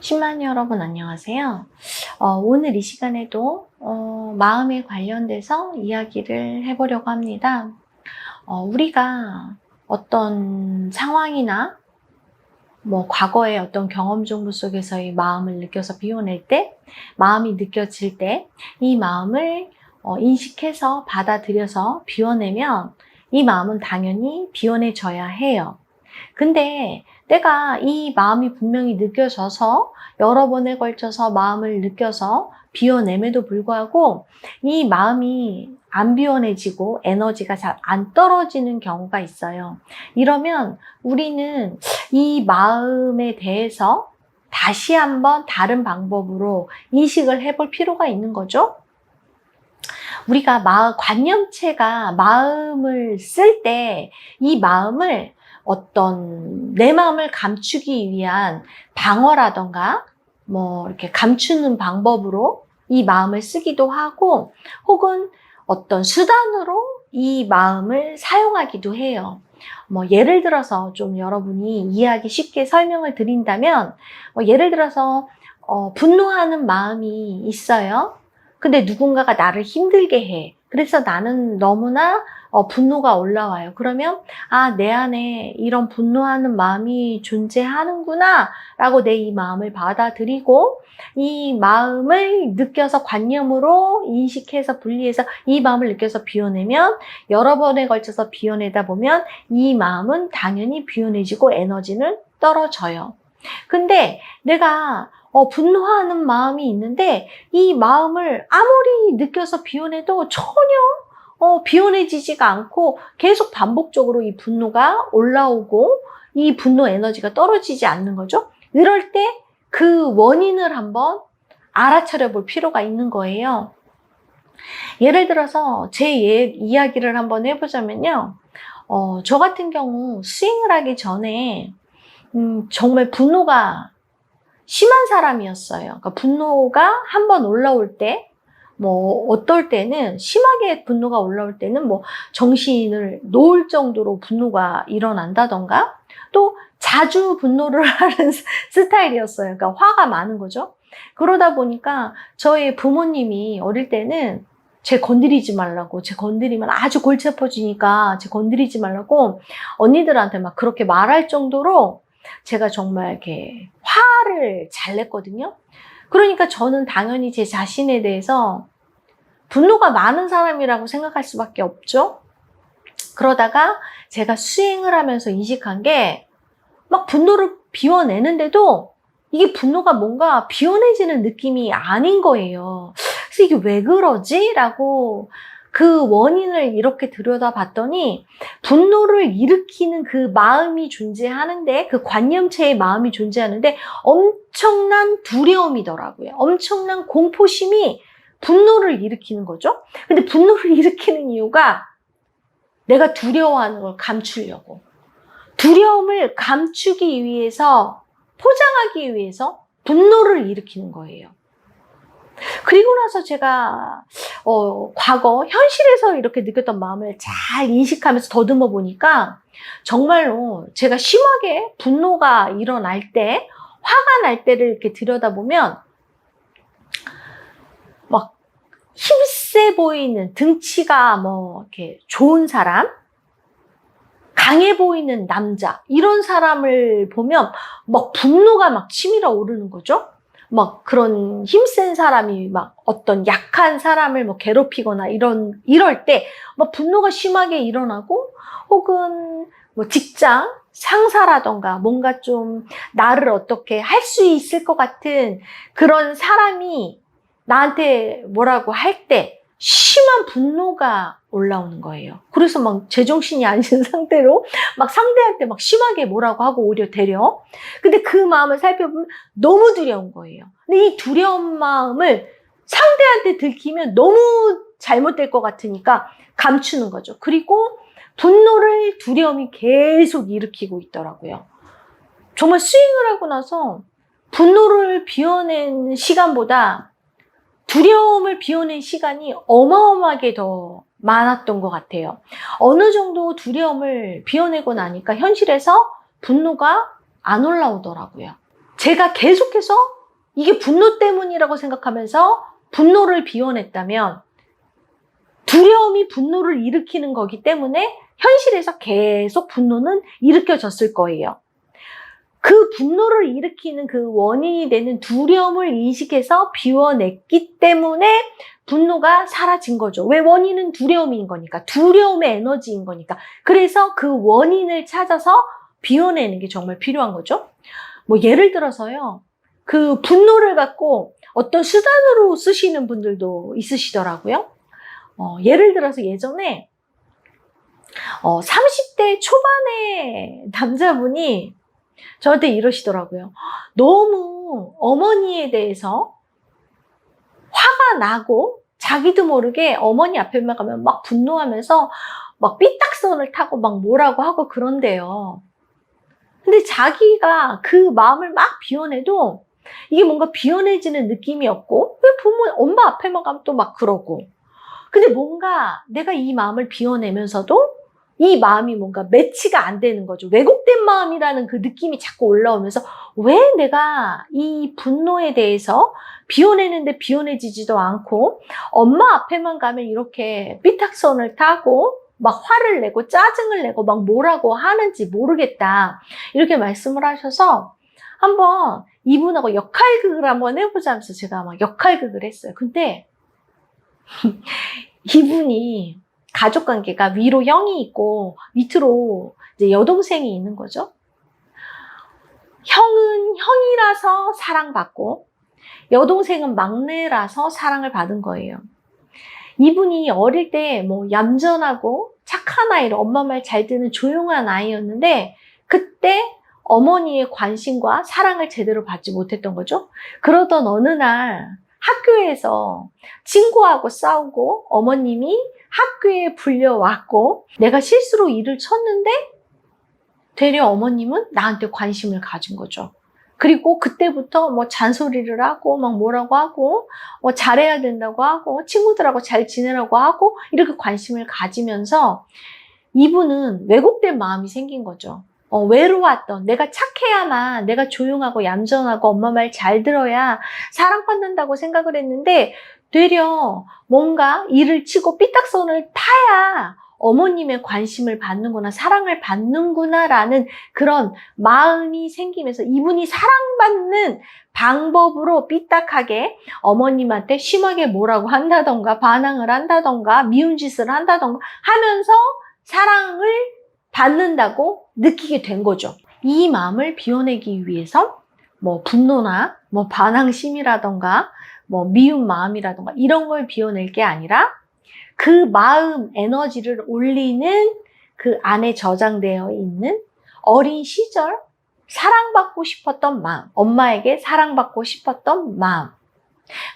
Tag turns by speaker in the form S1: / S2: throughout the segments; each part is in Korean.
S1: 10만 여러분 안녕하세요. 오늘 이 시간에도 마음에 관련돼서 이야기를 해보려고 합니다. 우리가 어떤 상황이나 과거의 어떤 경험 정보 속에서의 마음을 느껴서 비워낼 때, 마음이 느껴질 때 이 마음을 인식해서 받아들여서 비워내면 이 마음은 당연히 비워내져야 해요. 근데 내가 이 마음이 분명히 느껴져서 여러 번에 걸쳐서 마음을 느껴서 비워냄에도 불구하고 이 마음이 안 비워내지고 에너지가 잘 안 떨어지는 경우가 있어요. 이러면 우리는 이 마음에 대해서 다시 한번 다른 방법으로 인식을 해볼 필요가 있는 거죠. 우리가 관념체가 마음을 쓸 때 이 마음을 어떤 내 마음을 감추기 위한 방어라던가 이렇게 감추는 방법으로 이 마음을 쓰기도 하고 혹은 어떤 수단으로 이 마음을 사용하기도 해요. 예를 들어서 좀 여러분이 이해하기 쉽게 설명을 드린다면 예를 들어서 분노하는 마음이 있어요. 근데 누군가가 나를 힘들게 해. 그래서 나는 너무나 분노가 올라와요. 그러면 내 안에 이런 분노하는 마음이 존재하는구나 라고 내 이 마음을 받아들이고 이 마음을 느껴서 관념으로 인식해서 분리해서 이 마음을 느껴서 비워내면 여러 번에 걸쳐서 비워내다 보면 이 마음은 당연히 비워내지고 에너지는 떨어져요. 근데 내가 분노하는 마음이 있는데 이 마음을 아무리 느껴서 비워내도 전혀 비워내지지가 않고 계속 반복적으로 이 분노가 올라오고 이 분노 에너지가 떨어지지 않는 거죠. 이럴 때 그 원인을 한번 알아차려 볼 필요가 있는 거예요. 예를 들어서 제 이야기를 한번 해보자면요. 저 같은 경우 스윙을 하기 전에 정말 분노가 심한 사람이었어요. 그러니까 분노가 한번 올라올 때, 어떨 때는 심하게 분노가 올라올 때는 정신을 놓을 정도로 분노가 일어난다던가, 또 자주 분노를 하는 스타일이었어요. 그러니까 화가 많은 거죠. 그러다 보니까 저희 부모님이 어릴 때는 쟤 건드리지 말라고, 쟤 건드리면 아주 골치 아파지니까 쟤 건드리지 말라고 언니들한테 막 그렇게 말할 정도로 제가 정말 이렇게 화를 잘 냈거든요. 그러니까 저는 당연히 제 자신에 대해서 분노가 많은 사람이라고 생각할 수밖에 없죠. 그러다가 제가 수행을 하면서 인식한 게 막 분노를 비워내는데도 이게 분노가 뭔가 비워내지는 느낌이 아닌 거예요. 그래서 이게 왜 그러지? 라고 그 원인을 이렇게 들여다봤더니 분노를 일으키는 그 마음이 존재하는데, 그 관념체의 마음이 존재하는데 엄청난 두려움이더라고요. 엄청난 공포심이 분노를 일으키는 거죠. 근데 분노를 일으키는 이유가 내가 두려워하는 걸 감추려고. 두려움을 감추기 위해서, 포장하기 위해서 분노를 일으키는 거예요. 그리고 나서 제가 과거 현실에서 이렇게 느꼈던 마음을 잘 인식하면서 더듬어 보니까 정말로 제가 심하게 분노가 일어날 때, 화가 날 때를 이렇게 들여다보면 막 힘세 보이는, 등치가 이렇게 좋은 사람, 강해 보이는 남자, 이런 사람을 보면 막 분노가 막 치밀어 오르는 거죠. 막 그런 힘센 사람이 막 어떤 약한 사람을 괴롭히거나 이럴 때 막 분노가 심하게 일어나고, 혹은 직장 상사라던가 뭔가 좀 나를 어떻게 할 수 있을 것 같은 그런 사람이 나한테 뭐라고 할 때 심한 분노가 올라오는 거예요. 그래서 막 제정신이 아닌 상태로 막 상대한테 막 심하게 뭐라고 하고 오히려 되려. 근데 그 마음을 살펴보면 너무 두려운 거예요. 근데 이 두려운 마음을 상대한테 들키면 너무 잘못될 것 같으니까 감추는 거죠. 그리고 분노를 두려움이 계속 일으키고 있더라고요. 정말 스윙을 하고 나서 분노를 비워낸 시간보다 두려움을 비워낸 시간이 어마어마하게 더 많았던 것 같아요. 어느 정도 두려움을 비워내고 나니까 현실에서 분노가 안 올라오더라고요. 제가 계속해서 이게 분노 때문이라고 생각하면서 분노를 비워냈다면 두려움이 분노를 일으키는 거기 때문에 현실에서 계속 분노는 일으켜졌을 거예요. 그 분노를 일으키는 그 원인이 되는 두려움을 인식해서 비워냈기 때문에 분노가 사라진 거죠. 왜? 원인은 두려움인 거니까. 두려움의 에너지인 거니까. 그래서 그 원인을 찾아서 비워내는 게 정말 필요한 거죠. 뭐 예를 들어서요. 그 분노를 갖고 어떤 수단으로 쓰시는 분들도 있으시더라고요. 예를 들어서 예전에 30대 초반의 남자분이 저한테 이러시더라고요. 너무 어머니에 대해서 화가 나고 자기도 모르게 어머니 앞에만 가면 막 분노하면서 막 삐딱선을 타고 막 뭐라고 하고 그런대요. 근데 자기가 그 마음을 막 비워내도 이게 뭔가 비워내지는 느낌이 없고 왜 부모, 엄마 앞에만 가면 또 막 그러고 근데 뭔가 내가 이 마음을 비워내면서도 이 마음이 뭔가 매치가 안 되는 거죠. 왜곡된 마음이라는 그 느낌이 자꾸 올라오면서 왜 내가 이 분노에 대해서 비워내는데 비워내지지도 않고 엄마 앞에만 가면 이렇게 삐딱선을 타고 막 화를 내고 짜증을 내고 막 뭐라고 하는지 모르겠다. 이렇게 말씀을 하셔서 한번 이분하고 역할극을 한번 해보자면서 제가 막 역할극을 했어요. 근데 이분이 가족관계가 위로 형이 있고 밑으로 이제 여동생이 있는 거죠. 형은 형이라서 사랑받고 여동생은 막내라서 사랑을 받은 거예요. 이분이 어릴 때 뭐 얌전하고 착한 아이로 엄마 말 잘 듣는 조용한 아이였는데 그때 어머니의 관심과 사랑을 제대로 받지 못했던 거죠. 그러던 어느 날 학교에서 친구하고 싸우고 어머님이 학교에 불려왔고 내가 실수로 일을 쳤는데 되려 어머님은 나한테 관심을 가진 거죠. 그리고 그때부터 뭐 잔소리를 하고 막 뭐라고 하고 잘해야 된다고 하고 친구들하고 잘 지내라고 하고 이렇게 관심을 가지면서 이분은 왜곡된 마음이 생긴 거죠. 외로웠던 내가 착해야만 내가 조용하고 얌전하고 엄마 말 잘 들어야 사랑받는다고 생각을 했는데 되려 뭔가 일을 치고 삐딱선을 타야 어머님의 관심을 받는구나, 사랑을 받는구나 라는 그런 마음이 생기면서 이분이 사랑받는 방법으로 삐딱하게 어머님한테 심하게 뭐라고 한다던가 반항을 한다던가 미운 짓을 한다던가 하면서 사랑을 받는다고 느끼게 된 거죠. 이 마음을 비워내기 위해서 뭐 분노나 뭐 반항심이라던가 뭐 미운 마음이라던가 이런 걸 비워낼 게 아니라 그 마음 에너지를 올리는 그 안에 저장되어 있는 어린 시절 사랑받고 싶었던 마음, 엄마에게 사랑받고 싶었던 마음,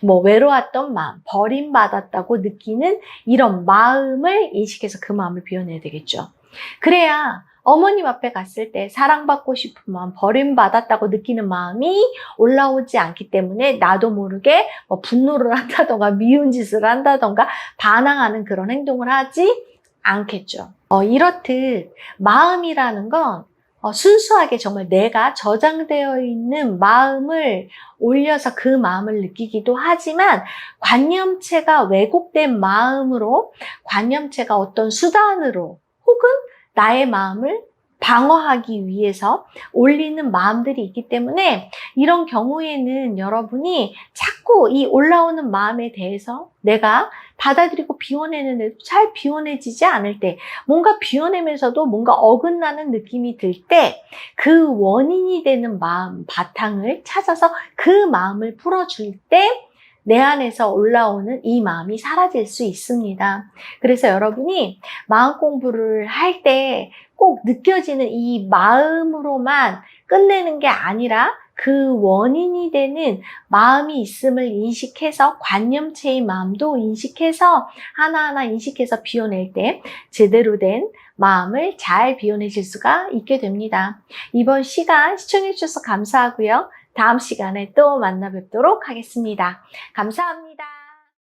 S1: 뭐 외로웠던 마음, 버림받았다고 느끼는 이런 마음을 인식해서 그 마음을 비워내야 되겠죠. 그래야 어머님 앞에 갔을 때 사랑받고 싶은 마음, 버림받았다고 느끼는 마음이 올라오지 않기 때문에 나도 모르게 뭐 분노를 한다던가 미운 짓을 한다던가 반항하는 그런 행동을 하지 않겠죠. 이렇듯 마음이라는 건 순수하게 정말 내가 저장되어 있는 마음을 올려서 그 마음을 느끼기도 하지만 관념체가 왜곡된 마음으로 관념체가 어떤 수단으로 혹은 나의 마음을 방어하기 위해서 올리는 마음들이 있기 때문에 이런 경우에는 여러분이 자꾸 이 올라오는 마음에 대해서 내가 받아들이고 비워내는데도 잘 비워내지지 않을 때 뭔가 비워내면서도 뭔가 어긋나는 느낌이 들 때 그 원인이 되는 마음 바탕을 찾아서 그 마음을 풀어줄 때 내 안에서 올라오는 이 마음이 사라질 수 있습니다. 그래서 여러분이 마음 공부를 할 때 꼭 느껴지는 이 마음으로만 끝내는 게 아니라 그 원인이 되는 마음이 있음을 인식해서 관념체의 마음도 인식해서 하나하나 인식해서 비워낼 때 제대로 된 마음을 잘 비워내실 수가 있게 됩니다. 이번 시간 시청해 주셔서 감사하고요. 다음 시간에 또 만나 뵙도록 하겠습니다. 감사합니다.